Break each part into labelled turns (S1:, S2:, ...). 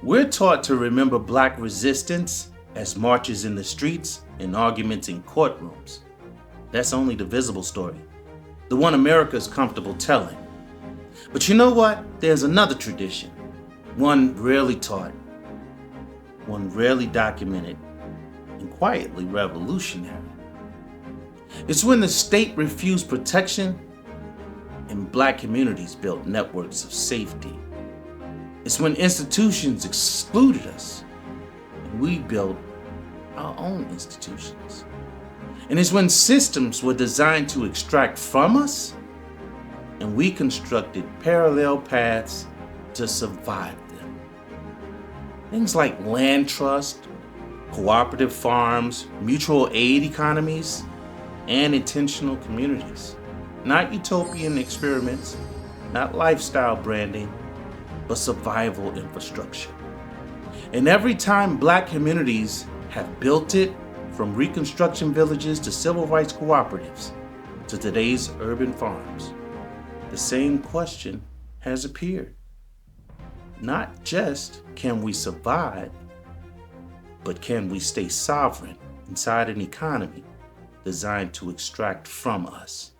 S1: We're taught to remember Black resistance as marches in the streets and arguments in courtrooms. That's only the visible story, the one America's comfortable telling. But you know what? There's another tradition, one rarely taught, one rarely documented, and quietly revolutionary. It's when the state refused protection and Black communities built networks of safety. It's when institutions excluded us and we built our own institutions. And it's when systems were designed to extract from us and we constructed parallel paths to survive them. Things like land trust, cooperative farms, mutual aid economies, and intentional communities. Not utopian experiments, not lifestyle branding, but survival infrastructure. And every time Black communities have built it, from Reconstruction villages to civil rights cooperatives to today's urban farms, the same question has appeared. Not just can we survive, but can we stay sovereign inside an economy designed to extract from us?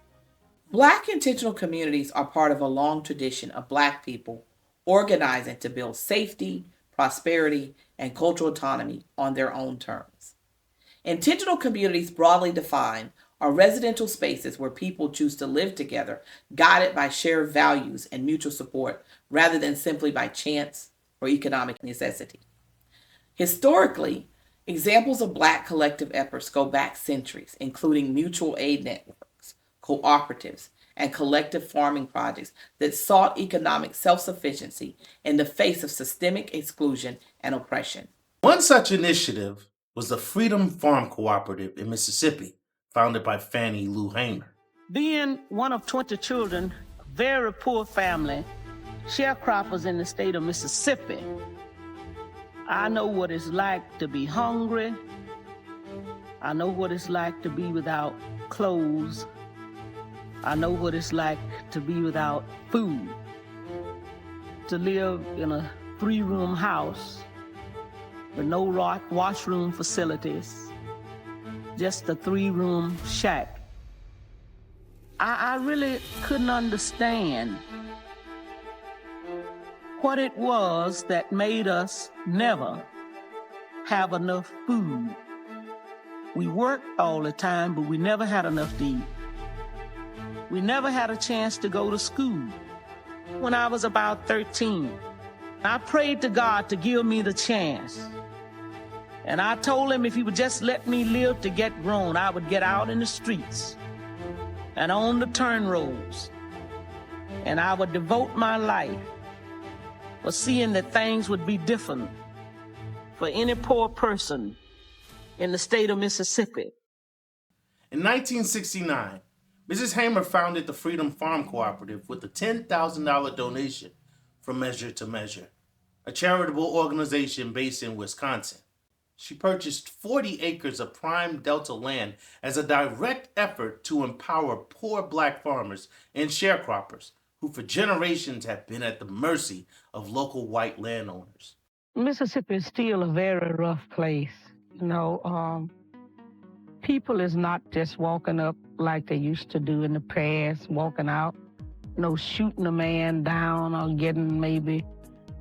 S2: Black intentional communities are part of a long tradition of Black people organizing to build safety, prosperity, and cultural autonomy on their own terms. Intentional communities, broadly defined, are residential spaces where people choose to live together, guided by shared values and mutual support, rather than simply by chance or economic necessity. Historically, examples of Black collective efforts go back centuries, including mutual aid networks, cooperatives, and collective farming projects that sought economic self-sufficiency in the face of systemic exclusion and oppression.
S1: One such initiative was the Freedom Farm Cooperative in Mississippi, founded by Fannie Lou Hamer.
S3: Being one of 20 children, very poor family, sharecroppers in the state of Mississippi, I know what it's like to be hungry. I know what it's like to be without clothes. I know what it's like to be without food. To live in a 3-room house with no washroom facilities, just a 3-room shack. I really couldn't understand what it was that made us never have enough food. We worked all the time, but we never had enough to eat. We never had a chance to go to school. When I was about 13, I prayed to God to give me the chance. And I told him if he would just let me live to get grown, I would get out in the streets and on the turn roads. And I would devote my life for seeing that things would be different for any poor person in the state of Mississippi.
S1: In 1969, Mrs. Hamer founded the Freedom Farm Cooperative with a $10,000 donation from Measure to Measure, a charitable organization based in Wisconsin. She purchased 40 acres of prime Delta land as a direct effort to empower poor Black farmers and sharecroppers who for generations have been at the mercy of local white landowners.
S3: Mississippi is still a very rough place. People is not just walking up like they used to do in the past, walking out, shooting a man down or getting maybe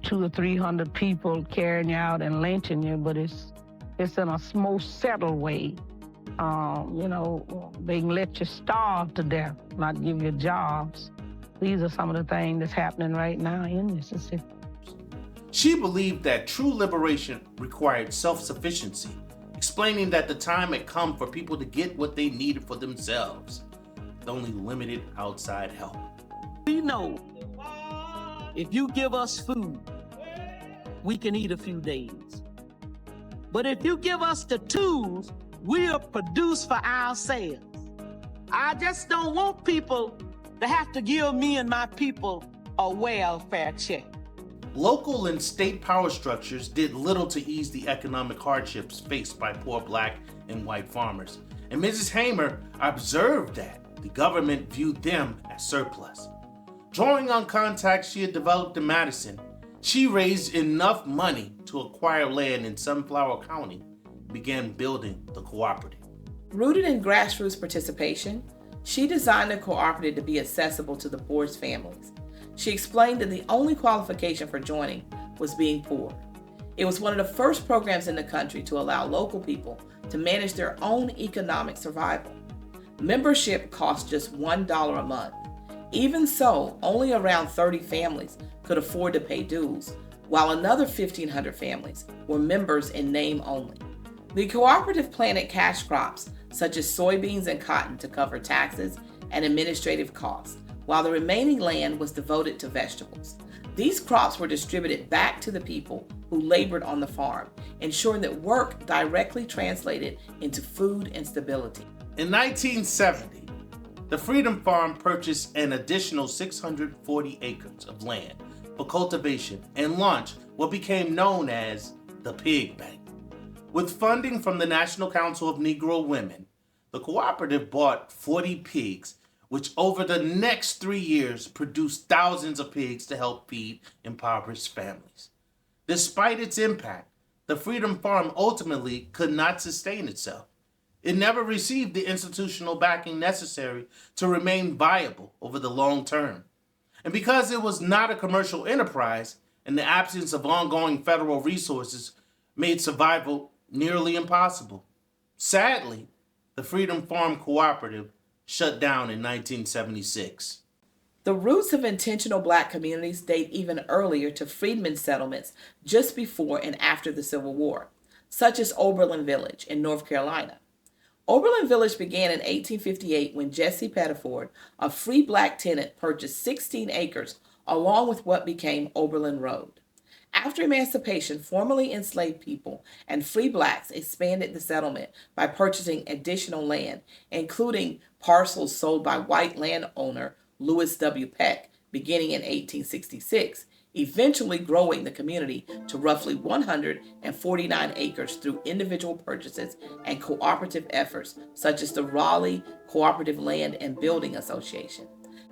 S3: 200 or 300 people carrying you out and lynching you, but it's in a more settled way. They can let you starve to death, not give you jobs. These are some of the things that's happening right now in Mississippi.
S1: She believed that true liberation required self-sufficiency, explaining that the time had come for people to get what they needed for themselves, with only limited outside help.
S3: We know if you give us food, we can eat a few days. But if you give us the tools, we'll produce for ourselves. I just don't want people to have to give me and my people a welfare check.
S1: Local and state power structures did little to ease the economic hardships faced by poor Black and white farmers, and Mrs. Hamer observed that the government viewed them as surplus. Drawing on contacts she had developed in Madison, She raised enough money to acquire land in Sunflower County and began building the cooperative.
S2: Rooted in grassroots participation, she designed the cooperative to be accessible to the poorest families. She explained that the only qualification for joining was being poor. It was one of the first programs in the country to allow local people to manage their own economic survival. Membership cost just $1 a month. Even so, only around 30 families could afford to pay dues, while another 1,500 families were members in name only. The cooperative planted cash crops such as soybeans and cotton to cover taxes and administrative costs, while the remaining land was devoted to vegetables. These crops were distributed back to the people who labored on the farm, ensuring that work directly translated into food and stability.
S1: In 1970, the Freedom Farm purchased an additional 640 acres of land for cultivation and launched what became known as the Pig Bank. With funding from the National Council of Negro Women, the cooperative bought 40 pigs, which over the next 3 years produced thousands of pigs to help feed impoverished families. Despite its impact, the Freedom Farm ultimately could not sustain itself. It never received the institutional backing necessary to remain viable over the long term. And because it was not a commercial enterprise, and the absence of ongoing federal resources made survival nearly impossible. Sadly, the Freedom Farm Cooperative shut down in 1976.
S2: The roots of intentional Black communities date even earlier to freedmen settlements just before and after the Civil War, such as Oberlin Village in North Carolina. Oberlin Village began in 1858 when Jesse Pettiford, a free Black tenant, purchased 16 acres along with what became Oberlin Road. After emancipation, formerly enslaved people and free Blacks expanded the settlement by purchasing additional land, including parcels sold by white landowner Lewis W. Peck beginning in 1866, eventually growing the community to roughly 149 acres through individual purchases and cooperative efforts such as the Raleigh Cooperative Land and Building Association.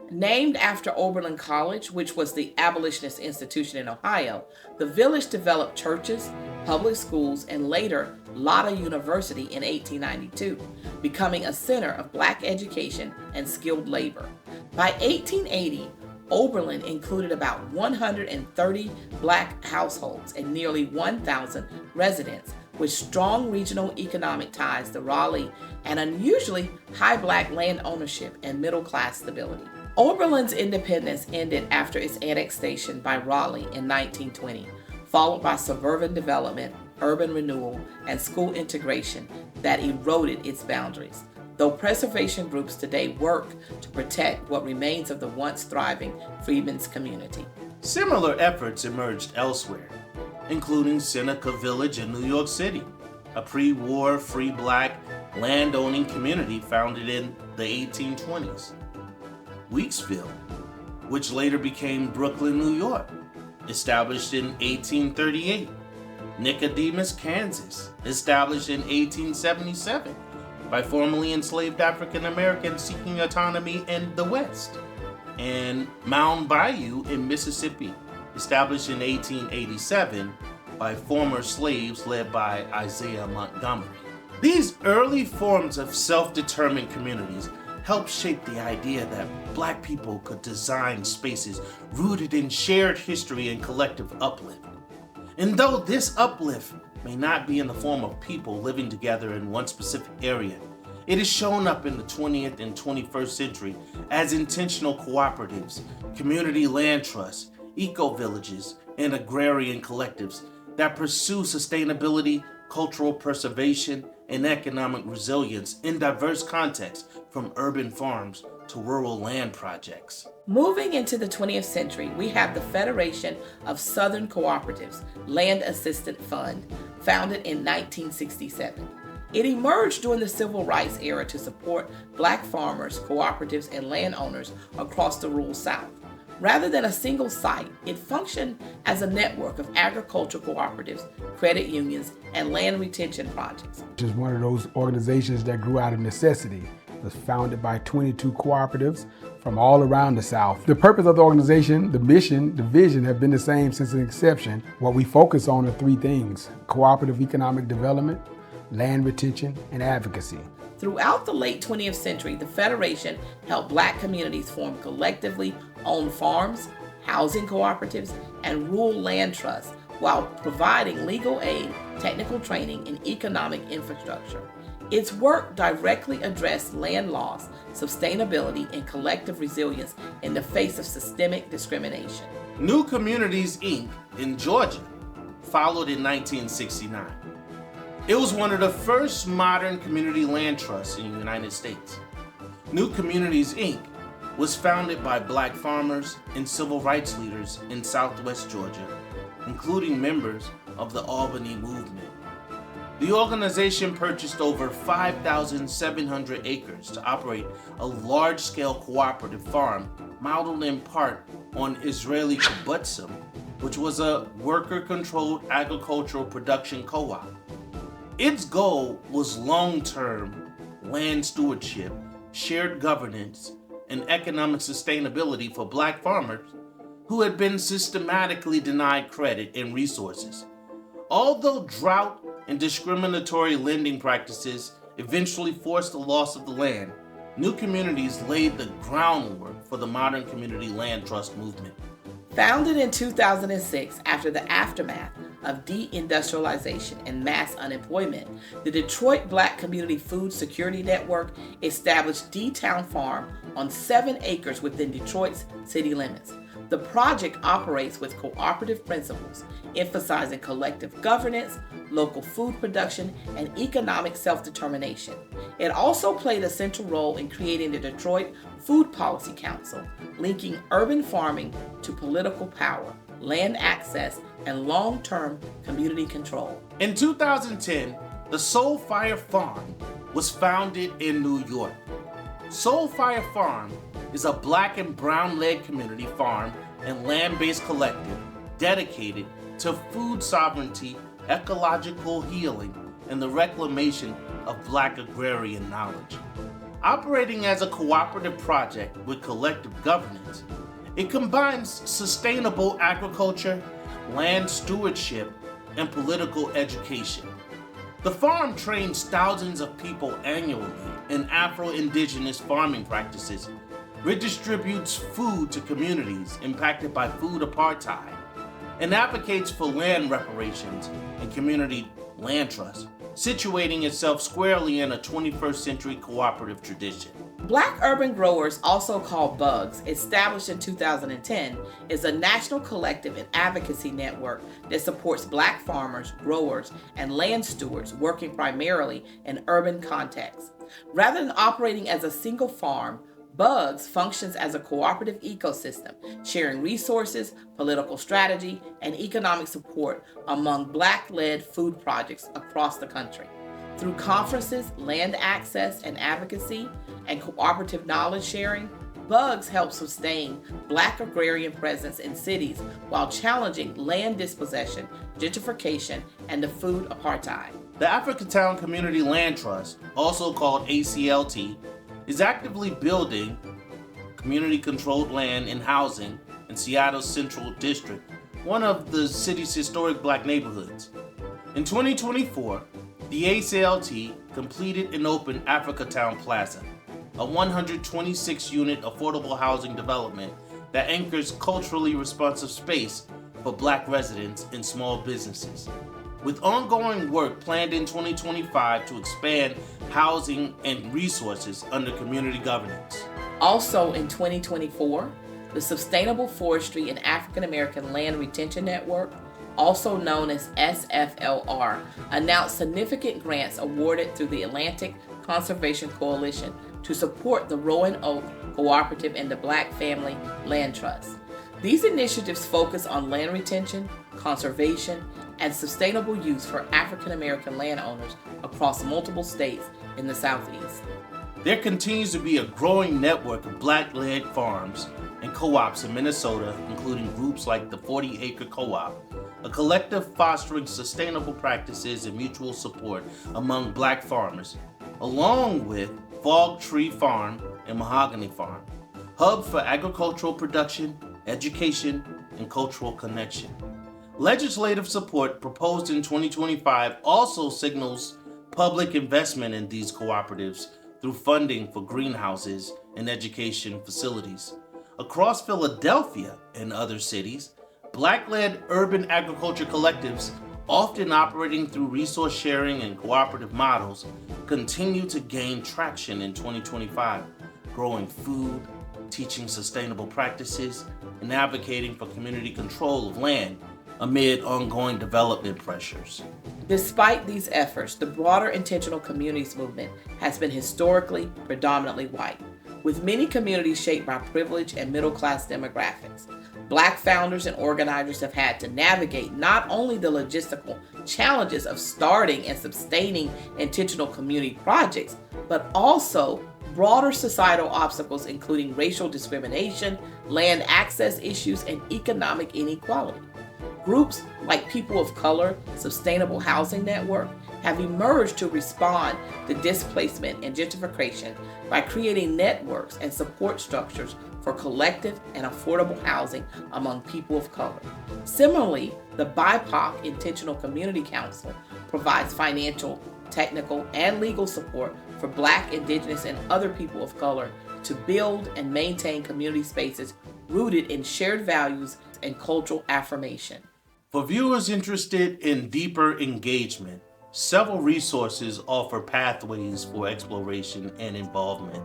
S2: Named after Oberlin College, which was the abolitionist institution in Ohio, the village developed churches, public schools, and later Latta University in 1892, becoming a center of Black education and skilled labor. By 1880, Oberlin included about 130 Black households and nearly 1,000 residents, with strong regional economic ties to Raleigh and unusually high Black land ownership and middle-class stability. Oberlin's independence ended after its annexation by Raleigh in 1920, followed by suburban development, urban renewal, and school integration that eroded its boundaries, though preservation groups today work to protect what remains of the once thriving freedmen's community.
S1: Similar efforts emerged elsewhere, including Seneca Village in New York City, a pre-war free Black land-owning community founded in the 1820s. Weeksville, which later became Brooklyn, New York, established in 1838. Nicodemus, Kansas, established in 1877 by formerly enslaved African Americans seeking autonomy in the West. And Mound Bayou in Mississippi, established in 1887 by former slaves led by Isaiah Montgomery. These early forms of self-determined communities helped shape the idea that Black people could design spaces rooted in shared history and collective uplift. And though this uplift may not be in the form of people living together in one specific area, it has shown up in the 20th and 21st century as intentional cooperatives, community land trusts, eco-villages, and agrarian collectives that pursue sustainability, cultural preservation, and economic resilience in diverse contexts, from urban farms to rural land projects.
S2: Moving into the 20th century, we have the Federation of Southern Cooperatives Land Assistance Fund, founded in 1967. It emerged during the Civil Rights era to support Black farmers, cooperatives, and landowners across the rural South. Rather than a single site, it functioned as a network of agricultural cooperatives, credit unions, and land retention projects.
S4: It is one of those organizations that grew out of necessity. It was founded by 22 cooperatives from all around the South. The purpose of the organization, the mission, the vision have been the same since its inception. What we focus on are three things: cooperative economic development, land retention, and advocacy.
S2: Throughout the late 20th century, the Federation helped Black communities form collectively owned farms, housing cooperatives, and rural land trusts while providing legal aid, technical training, and economic infrastructure. Its work directly addressed land loss, sustainability, and collective resilience in the face of systemic discrimination.
S1: New Communities, Inc. in Georgia followed in 1969. It was one of the first modern community land trusts in the United States. New Communities, Inc. was founded by Black farmers and civil rights leaders in Southwest Georgia, including members of the Albany movement. The organization purchased over 5,700 acres to operate a large-scale cooperative farm modeled in part on Israeli kibbutzim, which was a worker-controlled agricultural production co-op. Its goal was long-term land stewardship, shared governance, and economic sustainability for Black farmers who had been systematically denied credit and resources. Although drought and discriminatory lending practices eventually forced the loss of the land, New Communities laid the groundwork for the modern community land trust movement.
S2: Founded in 2006 after the aftermath of deindustrialization and mass unemployment, the Detroit Black Community Food Security Network established D-Town Farm on 7 acres within Detroit's city limits. The project operates with cooperative principles, emphasizing collective governance, local food production, and economic self-determination. It also played a central role in creating the Detroit Food Policy Council, linking urban farming to political power, land access, and long-term community control.
S1: In 2010, the Soul Fire Farm was founded in New York. Soul Fire Farm is a Black and brown-led community farm and land-based collective dedicated to food sovereignty, ecological healing, and the reclamation of Black agrarian knowledge. Operating as a cooperative project with collective governance, it combines sustainable agriculture, land stewardship, and political education. The farm trains thousands of people annually in Afro-Indigenous farming practices, redistributes food to communities impacted by food apartheid, and advocates for land reparations and community land trusts, situating itself squarely in a 21st century cooperative tradition.
S2: Black Urban Growers, also called BUGS, established in 2010, is a national collective and advocacy network that supports Black farmers, growers, and land stewards working primarily in urban contexts. Rather than operating as a single farm, BUGS functions as a cooperative ecosystem, sharing resources, political strategy, and economic support among Black-led food projects across the country. Through conferences, land access and advocacy, and cooperative knowledge sharing, BUGS help sustain Black agrarian presence in cities while challenging land dispossession, gentrification, and the food apartheid.
S1: The Africatown Community Land Trust, also called ACLT, is actively building community-controlled land and housing in Seattle's Central District, one of the city's historic Black neighborhoods. In 2024, the ACLT completed and opened Africatown Plaza, a 126-unit affordable housing development that anchors culturally responsive space for Black residents and small businesses, with ongoing work planned in 2025 to expand housing and resources under community governance.
S2: Also in 2024, the Sustainable Forestry and African American Land Retention Network, also known as SFLR, announced significant grants awarded through the Atlantic Conservation Coalition to support the Roanoke Cooperative and the Black Family Land Trust. These initiatives focus on land retention, conservation, and sustainable use for African American landowners across multiple states in the Southeast.
S1: There continues to be a growing network of Black-led farms and co-ops in Minnesota, including groups like the 40 Acre Co-op, a collective fostering sustainable practices and mutual support among Black farmers, along with Fog Tree Farm and Mahogany Farm, hub for agricultural production, education, and cultural connection. Legislative support proposed in 2025 also signals public investment in these cooperatives through funding for greenhouses and education facilities. Across Philadelphia and other cities, Black-led urban agriculture collectives, often operating through resource sharing and cooperative models, continue to gain traction in 2025, growing food, teaching sustainable practices, and advocating for community control of land amid ongoing development pressures.
S2: Despite these efforts, the broader intentional communities movement has been historically predominantly white, with many communities shaped by privilege and middle-class demographics. Black founders and organizers have had to navigate not only the logistical challenges of starting and sustaining intentional community projects, but also broader societal obstacles including racial discrimination, land access issues, and economic inequality. Groups like People of Color Sustainable Housing Network have emerged to respond to displacement and gentrification by creating networks and support structures for collective and affordable housing among people of color. Similarly, the BIPOC Intentional Community Council provides financial, technical, and legal support for Black, Indigenous, and other people of color to build and maintain community spaces rooted in shared values and cultural affirmation.
S1: For viewers interested in deeper engagement, several resources offer pathways for exploration and involvement.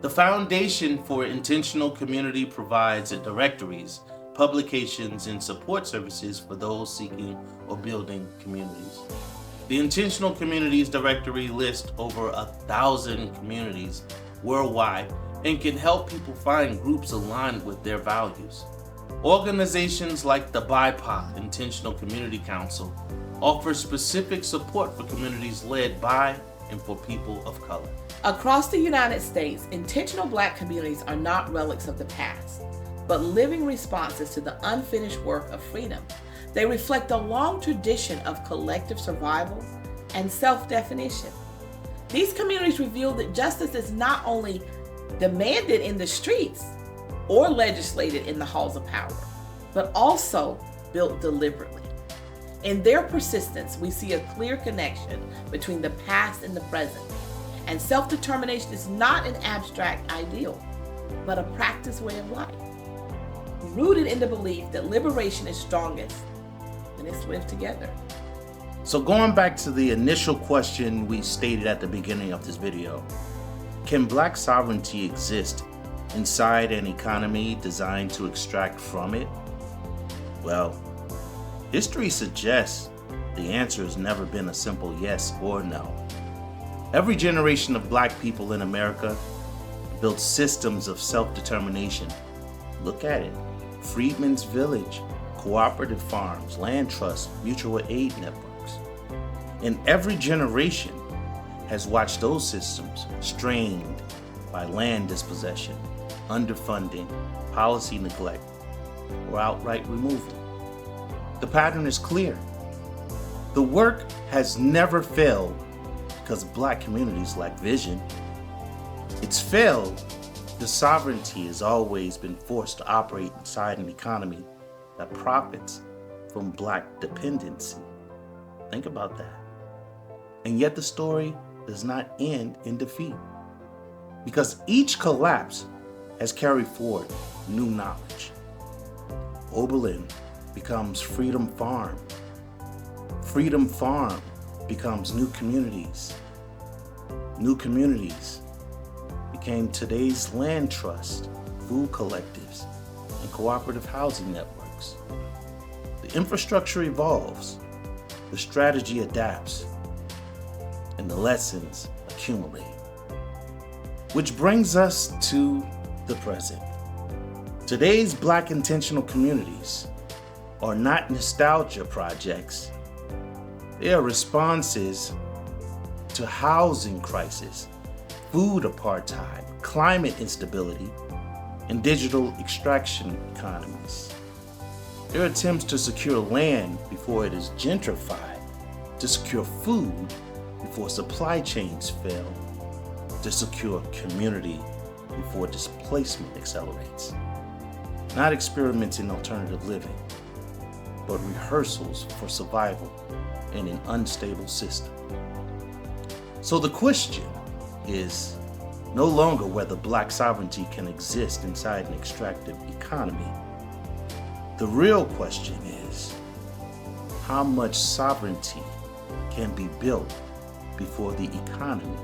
S1: The Foundation for Intentional Community provides directories, publications, and support services for those seeking or building communities. The Intentional Communities Directory lists over 1,000 communities worldwide and can help people find groups aligned with their values. Organizations like the BIPOC Intentional Community Council offer specific support for communities led by and for people of color.
S2: Across the United States, intentional Black communities are not relics of the past, but living responses to the unfinished work of freedom. They reflect a long tradition of collective survival and self-definition. These communities reveal that justice is not only demanded in the streets or legislated in the halls of power, but also built deliberately. In their persistence, we see a clear connection between the past and the present. And self-determination is not an abstract ideal, but a practiced way of life, rooted in the belief that liberation is strongest when it's lived together.
S1: So going back to the initial question we stated at the beginning of this video, can Black sovereignty exist inside an economy designed to extract from it? Well, history suggests the answer has never been a simple yes or no. Every generation of Black people in America built systems of self-determination. Look at it. Freedmen's Village, cooperative farms, land trusts, mutual aid networks. And every generation has watched those systems strained by land dispossession, underfunding, policy neglect, or outright removal. The pattern is clear. The work has never failed because Black communities lack vision. It's failed because sovereignty has always been forced to operate inside an economy that profits from Black dependency. Think about that. And yet the story does not end in defeat, because each collapse has carried forward new knowledge. Oberlin becomes Freedom Farm. Freedom Farm becomes new communities. New communities became today's land trust, food collectives, and cooperative housing networks. The infrastructure evolves, the strategy adapts, and the lessons accumulate. Which brings us to the present. Today's Black intentional communities are not nostalgia projects. They are responses to housing crisis, food apartheid, climate instability, and digital extraction economies. They're attempts to secure land before it is gentrified, to secure food before supply chains fail, to secure community before displacement accelerates. Not experiments in alternative living, but rehearsals for survival in an unstable system. So the question is no longer whether Black sovereignty can exist inside an extractive economy. The real question is how much sovereignty can be built before the economy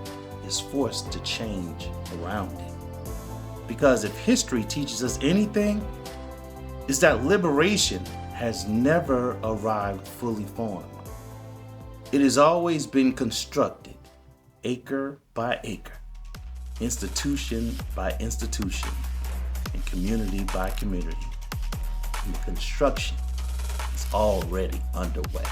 S1: is forced to change around it. Because if history teaches us anything, it's that liberation has never arrived fully formed. It has always been constructed, acre by acre, institution by institution, and community by community. And the construction is already underway.